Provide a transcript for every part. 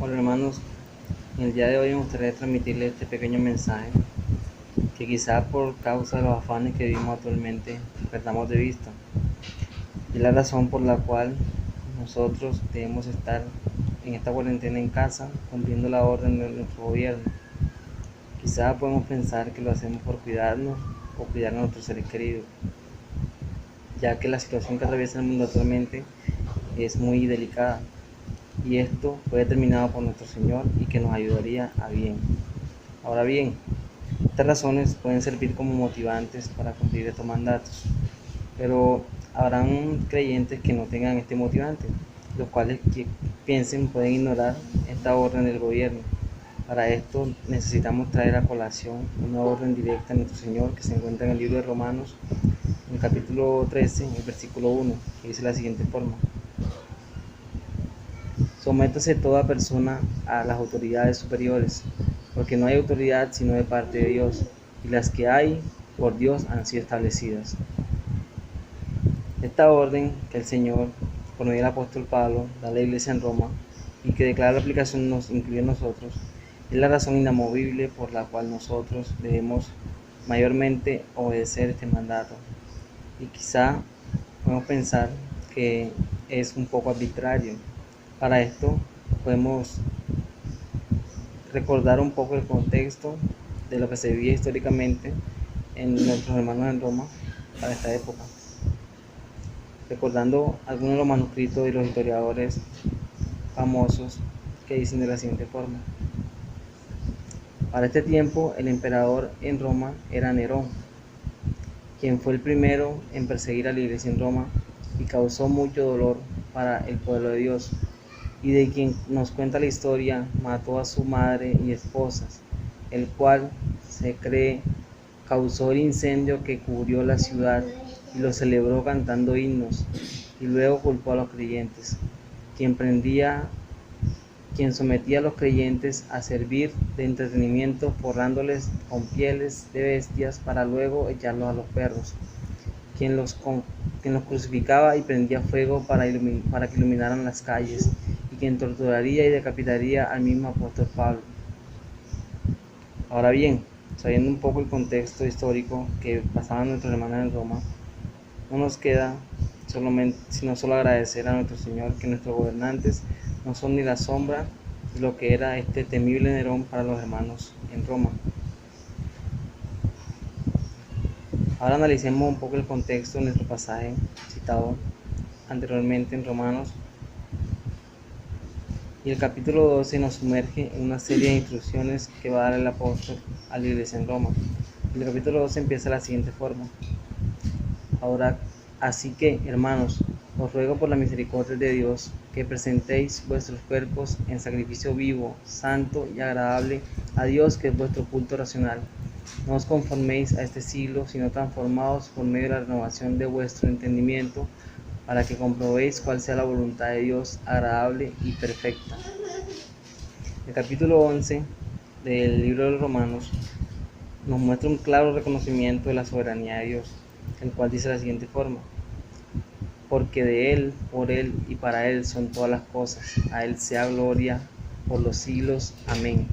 Hola hermanos, en el día de hoy me gustaría transmitirles este pequeño mensaje que quizás por causa de los afanes que vivimos actualmente perdamos de vista. Y la razón por la cual nosotros debemos estar en esta cuarentena en casa cumpliendo la orden de nuestro gobierno. Quizás podemos pensar que lo hacemos por cuidarnos o cuidar a nuestros seres queridos, ya que la situación que atraviesa el mundo actualmente es muy delicada. Y esto fue determinado por nuestro Señor y que nos ayudaría a bien. Ahora bien, estas razones pueden servir como motivantes para cumplir estos mandatos, pero habrán creyentes que no tengan este motivante, los cuales que piensen pueden ignorar esta orden del gobierno. Para esto necesitamos traer a colación una orden directa de nuestro Señor que se encuentra en el libro de Romanos, en el capítulo 13, en el versículo 1, que dice de la siguiente forma: Sométase toda persona a las autoridades superiores, porque no hay autoridad sino de parte de Dios, y las que hay por Dios han sido establecidas. Esta orden que el Señor, por medio del apóstol Pablo, da a la iglesia en Roma, y que declara la aplicación nos incluye a nosotros, es la razón inamovible por la cual nosotros debemos mayormente obedecer este mandato. Y quizá podemos pensar que es un poco arbitrario. Para esto podemos recordar un poco el contexto de lo que se vivía históricamente en nuestros hermanos en Roma para esta época, recordando algunos de los manuscritos y los historiadores famosos que dicen de la siguiente forma: para este tiempo el emperador en Roma era Nerón, quien fue el primero en perseguir a la iglesia en Roma y causó mucho dolor para el pueblo de Dios, y de quien nos cuenta la historia mató a su madre y esposas, el cual se cree causó el incendio que cubrió la ciudad y lo celebró cantando himnos, y luego culpó a los creyentes, quien sometía a los creyentes a servir de entretenimiento forrándoles con pieles de bestias para luego echarlos a los perros, quien los crucificaba y prendía fuego para que iluminaran las calles, y quien torturaría y decapitaría al mismo apóstol Pablo. Ahora bien, sabiendo un poco el contexto histórico que pasaban nuestros hermanos en Roma, no nos queda sino solo agradecer a nuestro Señor que nuestros gobernantes no son ni la sombra de lo que era este temible Nerón para los hermanos en Roma. Ahora analicemos un poco el contexto de nuestro pasaje citado anteriormente en Romanos, y el capítulo 12 nos sumerge en una serie de instrucciones que va a dar el apóstol a la iglesia en Roma. El capítulo 12 empieza de la siguiente forma: Ahora, así que, hermanos, os ruego por la misericordia de Dios que presentéis vuestros cuerpos en sacrificio vivo, santo y agradable a Dios, que es vuestro culto racional. No os conforméis a este siglo, sino transformaos por medio de la renovación de vuestro entendimiento, para que comprobéis cuál sea la voluntad de Dios, agradable y perfecta. El capítulo 11 del libro de los Romanos nos muestra un claro reconocimiento de la soberanía de Dios, el cual dice de la siguiente forma: porque de Él, por Él y para Él son todas las cosas, a Él sea gloria por los siglos. Amén.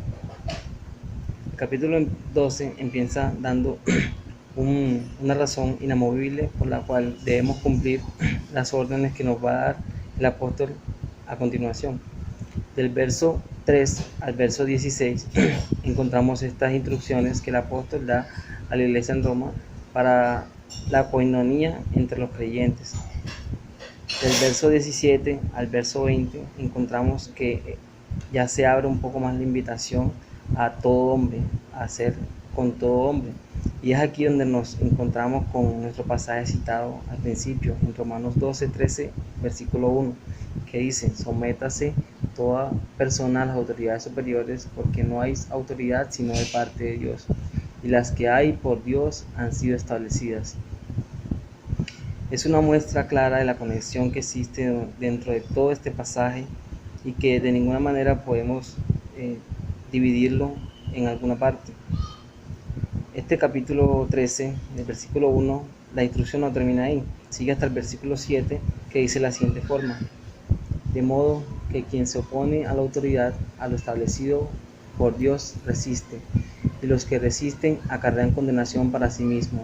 El capítulo 12 empieza dando una razón inamovible por la cual debemos cumplir las órdenes que nos va a dar el apóstol a continuación. Del verso 3 al verso 16 encontramos estas instrucciones que el apóstol da a la iglesia en Roma para la coinonía entre los creyentes. Del verso 17 al verso 20 encontramos que ya se abre un poco más la invitación a todo hombre, a hacer con todo hombre. Y es aquí donde nos encontramos con nuestro pasaje citado al principio, en Romanos 12, 13, versículo 1, que dice: sométase toda persona a las autoridades superiores, porque no hay autoridad sino de parte de Dios, y las que hay por Dios han sido establecidas. Es una muestra clara de la conexión que existe dentro de todo este pasaje y que de ninguna manera podemos dividirlo en alguna parte. Este capítulo 13, del versículo 1, la instrucción no termina ahí, sigue hasta el versículo 7, que dice de la siguiente forma: De modo que quien se opone a la autoridad, a lo establecido por Dios, resiste, y los que resisten acarrean condenación para sí mismos,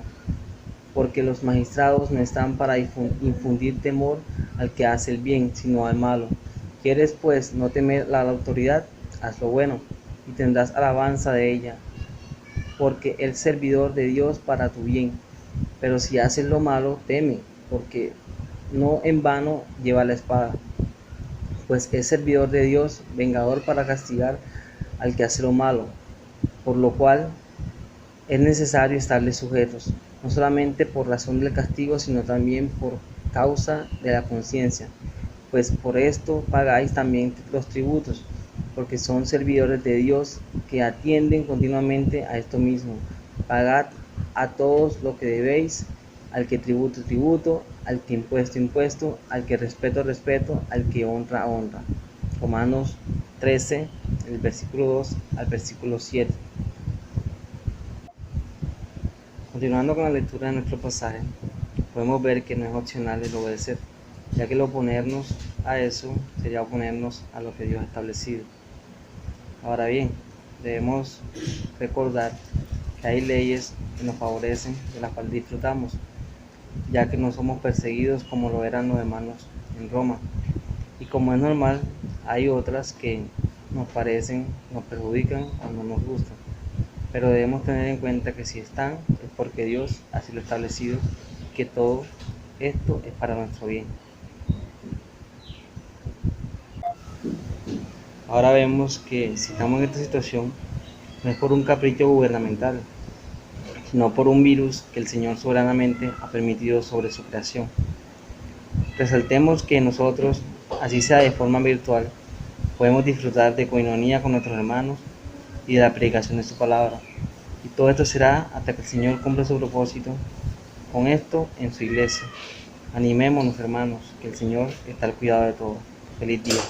porque los magistrados no están para infundir temor al que hace el bien, sino al malo. ¿Quieres pues no temer a la autoridad? Haz lo bueno, y tendrás alabanza de ella, porque es servidor de Dios para tu bien. Pero si haces lo malo, teme, porque no en vano lleva la espada, pues es servidor de Dios, vengador para castigar al que hace lo malo, por lo cual es necesario estarles sujetos, no solamente por razón del castigo, sino también por causa de la conciencia, pues por esto pagáis también los tributos, porque son servidores de Dios que atienden continuamente a esto mismo. Pagad a todos lo que debéis, al que tributo, tributo, al que impuesto, impuesto, al que respeto, respeto, al que honra, honra. Romanos 13, el versículo 2 al versículo 7. Continuando con la lectura de nuestro pasaje, podemos ver que no es opcional el obedecer, ya que el oponernos a eso sería oponernos a lo que Dios ha establecido. Ahora bien, debemos recordar que hay leyes que nos favorecen, de las cuales disfrutamos, ya que no somos perseguidos como lo eran los hermanos en Roma. Y como es normal, hay otras que nos parecen, nos perjudican o no nos gustan. Pero debemos tener en cuenta que si están, es porque Dios así lo ha establecido, que todo esto es para nuestro bien. Ahora vemos que si estamos en esta situación, no es por un capricho gubernamental, sino por un virus que el Señor soberanamente ha permitido sobre su creación. Resaltemos que nosotros, así sea de forma virtual, podemos disfrutar de coinonía con nuestros hermanos y de la predicación de su palabra. Y todo esto será hasta que el Señor cumpla su propósito con esto en su iglesia. Animémonos, hermanos, que el Señor está al cuidado de todo. Feliz día.